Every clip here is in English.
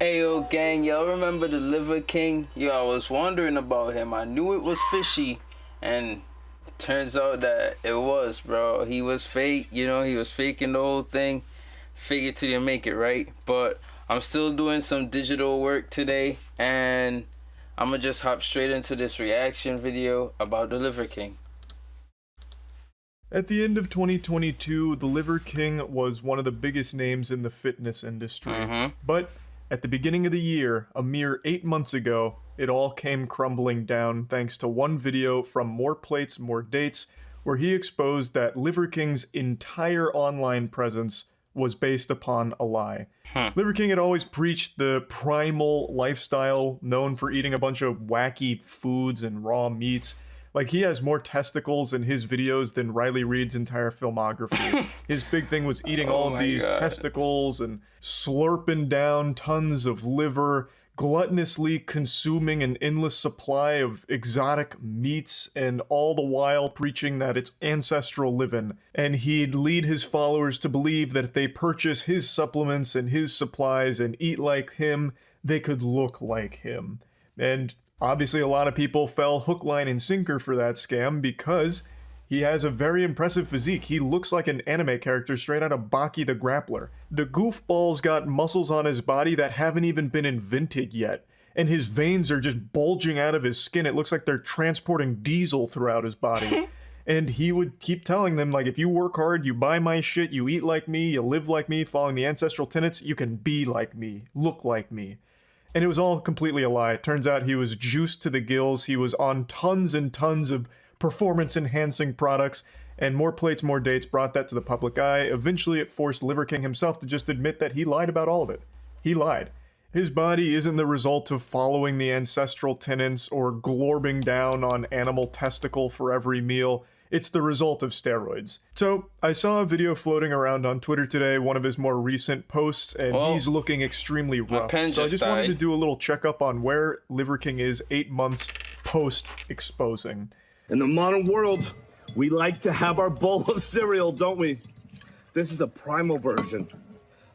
Ayo gang, y'all remember the Liver King? Yo, I was wondering about him. I knew it was fishy, and it turns out that it was, bro. He was fake, he was faking the whole thing. Fake it till you make it, right? But I'm still doing some digital work today, and I'm gonna just hop straight into this reaction video about the Liver King. At the end of 2022, the Liver King was one of the biggest names in the fitness industry. But at the beginning of the year, a mere 8 months ago, it all came crumbling down thanks to one video from More Plates, More Dates, where he exposed that Liver King's entire online presence was based upon a lie. Liver King had always preached the primal lifestyle, known for eating a bunch of wacky foods and raw meats. Like, he has more testicles in his videos than Riley Reid's entire filmography. His big thing was eating all of these testicles and slurping down tons of liver, gluttonously consuming an endless supply of exotic meats, and all the while preaching that it's ancestral living. And he'd lead his followers to believe that if they purchase his supplements and his supplies and eat like him, they could look like him. And obviously, a lot of people fell hook, line, and sinker for that scam because he has a very impressive physique. He looks like an anime character straight out of Baki the Grappler. The goofball's got muscles on his body that haven't even been invented yet, and his veins are just bulging out of his skin. It looks like they're transporting diesel throughout his body. And he would keep telling them, like, if you work hard, you buy my shit, you eat like me, you live like me, following the ancestral tenets, you can be like me, look like me. And it was all completely a lie. It turns out he was juiced to the gills. He was on tons and tons of performance-enhancing products, and More Plates, More Dates brought that to the public eye. Eventually, it forced Liver King himself to just admit that he lied about all of it. He lied. His body isn't the result of following the ancestral tenets or glorbing down on animal testicle for every meal. It's the result of steroids. So, I saw a video floating around on Twitter today, one of his more recent posts, and he's looking extremely rough. So I just wanted to do a little checkup on where Liver King is 8 months post-exposing. In the modern world, we like to have our bowl of cereal, don't we? This is a primal version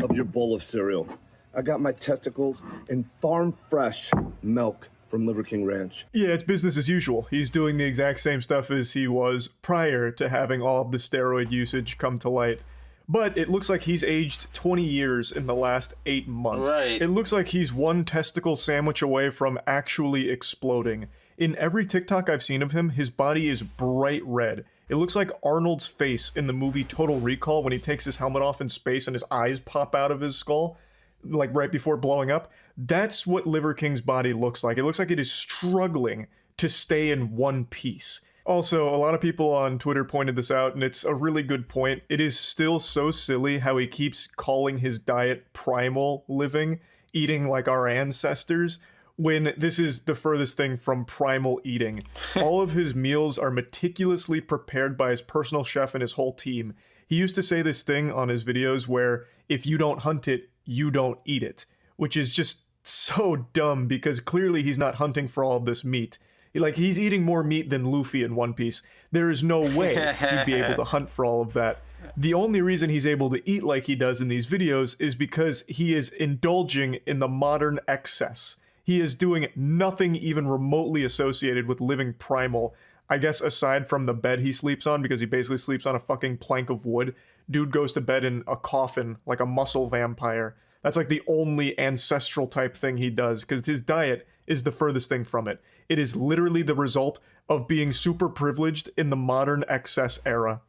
of your bowl of cereal. I got my testicles in farm-fresh milk from Liver King Ranch. Yeah, it's business as usual. He's doing the exact same stuff as he was prior to having all of the steroid usage come to light. But it looks like he's aged 20 years in the last 8 months. Right. It looks like he's one testicle sandwich away from actually exploding. In every TikTok I've seen of him, his body is bright red. It looks like Arnold's face in the movie Total Recall when he takes his helmet off in space and his eyes pop out of his skull, like right before blowing up. That's what Liver King's body looks like. It looks like it is struggling to stay in one piece. Also, a lot of people on Twitter pointed this out, and it's a really good point. It is still so silly how he keeps calling his diet primal living, eating like our ancestors, when this is the furthest thing from primal eating. All of his meals are meticulously prepared by his personal chef and his whole team. He used to say this thing on his videos where if you don't hunt it, you don't eat it, which is just so dumb because clearly he's not hunting for all of this meat. Like, he's eating more meat than Luffy in One Piece. There is no way he'd be able to hunt for all of that. The only reason he's able to eat like he does in these videos is because he is indulging in the modern excess. He is doing nothing even remotely associated with living primal, I guess, aside from the bed he sleeps on, because he basically sleeps on a fucking plank of wood. Dude goes to bed in a coffin like a muscle vampire. That's like the only ancestral type thing he does, because his diet is the furthest thing from it. It is literally the result of being super privileged in the modern excess era.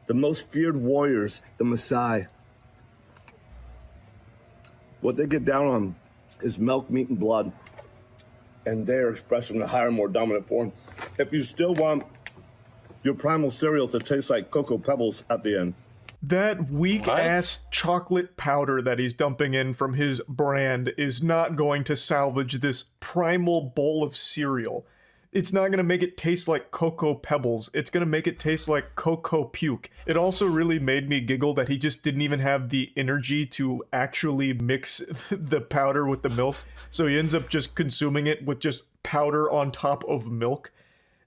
The most feared warriors, the Maasai. What they get down on is milk, meat, and blood. And they're expressed in a higher, more dominant form. If you still want your primal cereal to taste like Cocoa Pebbles at the end. That weak-ass chocolate powder that he's dumping in from his brand is not going to salvage this primal bowl of cereal. It's not going to make it taste like Cocoa Pebbles. It's going to make it taste like Cocoa Puke. It also really made me giggle that he just didn't even have the energy to actually mix the powder with the milk. So he ends up just consuming it with just powder on top of milk.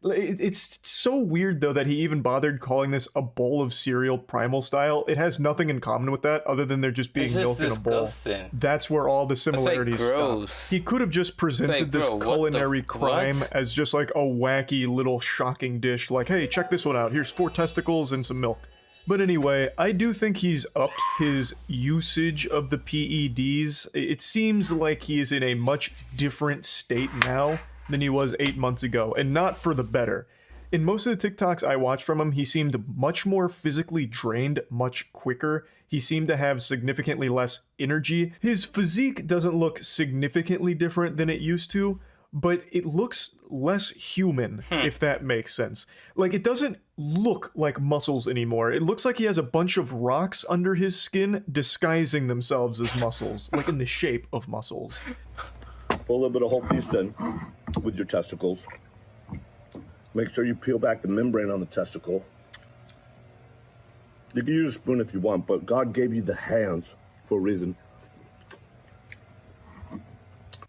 It's so weird, though, that he even bothered calling this a bowl of cereal primal style. It has nothing in common with that other than there just being It's just milk in a bowl. disgusting. That's where all the similarities stop. gross. He could have just presented this bro, what the- culinary crime what? as just like a wacky little shocking dish. Like, hey, check this one out. Here's 4 testicles and some milk. But anyway, I do think he's upped his usage of the PEDs. It seems like he is in a much different state now than he was 8 months ago, and not for the better. In most of the TikToks I watched from him, he seemed much more physically drained much quicker. He seemed to have significantly less energy. His physique doesn't look significantly different than it used to, but it looks less human, if that makes sense. Like, it doesn't look like muscles anymore. It looks like he has a bunch of rocks under his skin disguising themselves as muscles, like in the shape of muscles. Put a little bit of whole yeast in with your testicles. Make sure you peel back the membrane on the testicle. You can use a spoon if you want, but God gave you the hands for a reason.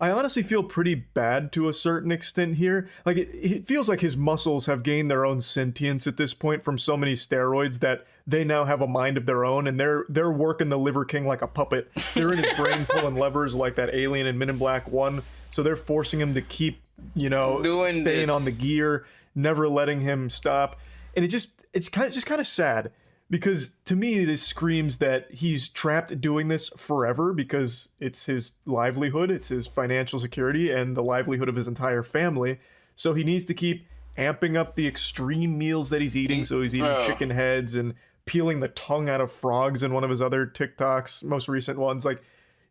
I honestly feel pretty bad to a certain extent here. Like, it feels like his muscles have gained their own sentience at this point from so many steroids that they now have a mind of their own, and they're working the Liver King like a puppet. They're in his brain pulling levers like that alien in Men in Black 1, so they're forcing him to keep, staying this. on the gear, never letting him stop. And it's kind of sad. Because to me, this screams that he's trapped doing this forever because it's his livelihood, it's his financial security, and the livelihood of his entire family. So he needs to keep amping up the extreme meals that he's eating. So he's eating chicken heads and peeling the tongue out of frogs in one of his other TikToks, most recent ones. Like,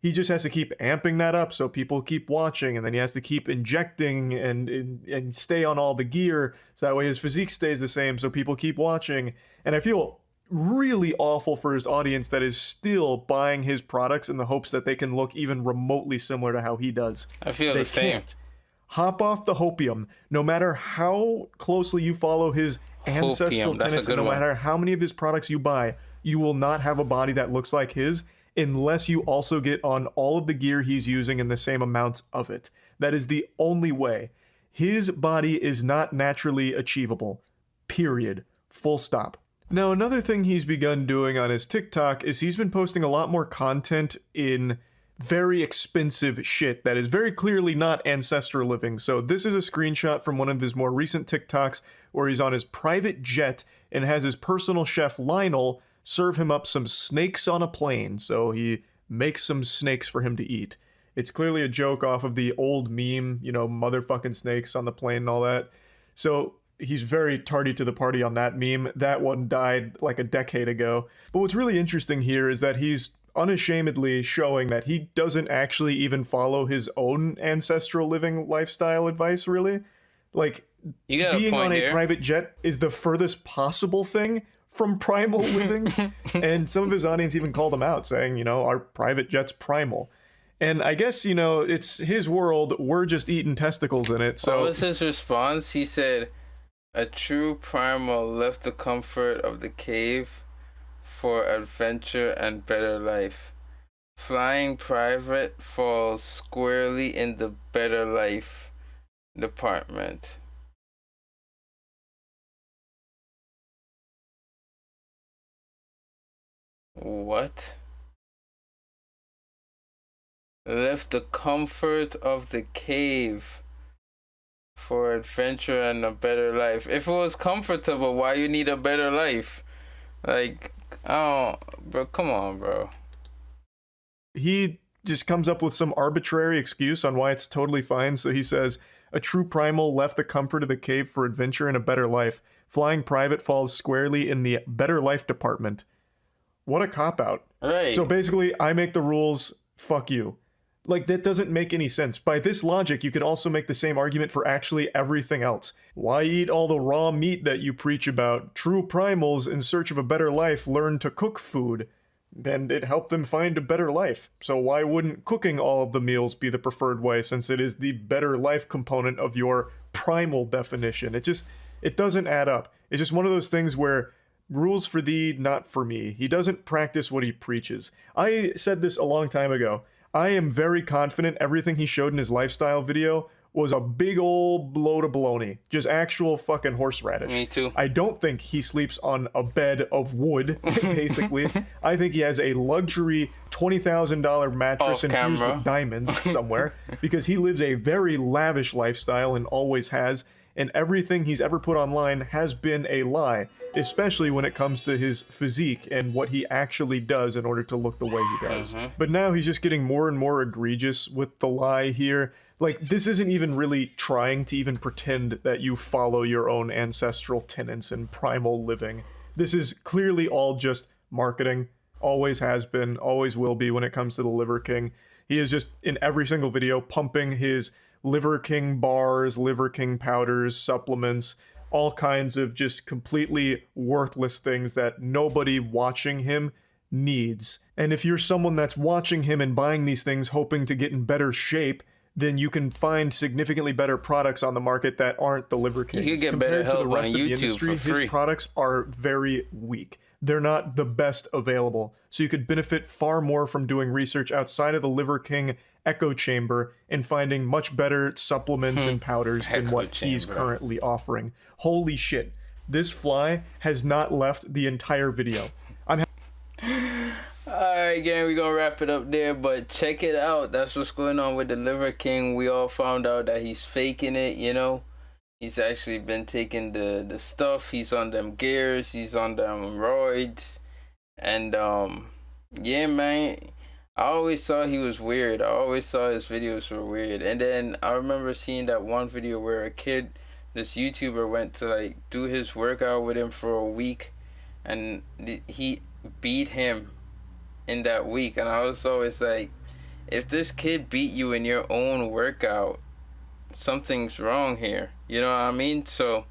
he just has to keep amping that up so people keep watching, and then he has to keep injecting and stay on all the gear so that way his physique stays the same so people keep watching. And I feel really awful for his audience that is still buying his products in the hopes that they can look even remotely similar to how he does. I feel They the same. can't. Hop off the hopium. No matter how closely you follow his ancestral Hopium, that's a tenets, and good no one. matter how many of his products you buy, you will not have a body that looks like his unless you also get on all of the gear he's using in the same amounts of it. That is the only way. His body is not naturally achievable. Period. Full stop. Now, another thing he's begun doing on his TikTok is he's been posting a lot more content in very expensive shit that is very clearly not ancestral living. So this is a screenshot from one of his more recent TikToks where he's on his private jet and has his personal chef Lionel serve him up some snakes on a plane. So he makes some snakes for him to eat. It's clearly a joke off of the old meme, motherfucking snakes on the plane and all that. So he's very tardy to the party on that meme. That one died like a decade ago. But what's really interesting here is that he's unashamedly showing that he doesn't actually even follow his own ancestral living lifestyle advice, really. Like, You got a being point on a here. private jet is the furthest possible thing from primal living. And some of his audience even called him out, saying, our private jet's primal. And I guess, it's his world. We're just eating testicles in it. So What was his response? He said, "A true primal left the comfort of the cave for adventure and better life. Flying private falls squarely in the better life department." What? Left the comfort of the cave for adventure and a better life. If it was comfortable, why you need a better life? Like, bro, come on, bro. he just comes up with some arbitrary excuse on why it's totally fine. So he says, a true primal left the comfort of the cave for adventure and a better life. Flying private falls squarely in the better life department. What a cop-out. Right. So basically, I make the rules, fuck you. Like, that doesn't make any sense. By this logic, you could also make the same argument for actually everything else. Why eat all the raw meat that you preach about? True primals in search of a better life learn to cook food, and it helped them find a better life. So why wouldn't cooking all of the meals be the preferred way, since it is the better life component of your primal definition? It doesn't add up. It's just one of those things where rules for thee, not for me. He doesn't practice what he preaches. I said this a long time ago. I am very confident everything he showed in his lifestyle video was a big old load of bologna. Just actual fucking horseradish. Me too. I don't think he sleeps on a bed of wood, basically. I think he has a luxury $20,000 mattress infused with diamonds somewhere, because he lives a very lavish lifestyle and always has. And everything he's ever put online has been a lie, especially when it comes to his physique and what he actually does in order to look the way he does. But now he's just getting more and more egregious with the lie here. Like, this isn't even really trying to even pretend that you follow your own ancestral tenets and primal living. This is clearly all just marketing. Always has been, always will be when it comes to the Liver King. He is just, in every single video, pumping his Liver King bars, Liver King powders, supplements, all kinds of just completely worthless things that nobody watching him needs. And if you're someone that's watching him and buying these things hoping to get in better shape, then you can find significantly better products on the market that aren't the Liver Kings. You can get Compared better to the help rest on of the YouTube industry, for free. his products are very weak. They're not the best available. So you could benefit far more from doing research outside of the Liver King echo chamber and finding much better supplements and powders than what he's currently offering. Holy shit. This fly has not left the entire video. Alright, gang, we're gonna wrap it up there, but check it out. That's what's going on with the Liver King. We all found out that he's faking it, you know. He's actually been taking the stuff. He's on them gears. He's on them roids. And, yeah, man. I always thought he was weird. I always thought his videos were weird. And then I remember seeing that one video where a kid, this YouTuber, went to, like, do his workout with him for a week. And he beat him in that week. And I was always like, if this kid beat you in your own workout, something's wrong here. You know what I mean? So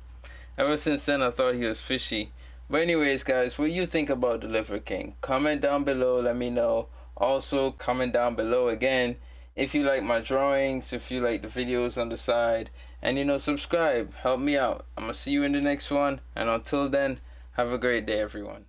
ever since then I thought he was fishy. But anyways, guys, what you think about the Liver King? Comment down below, let me know. Also comment down below again if you like my drawings, if you like the videos on the side, and you know, subscribe, help me out. I'm gonna see you in the next one, and until then, have a great day, everyone.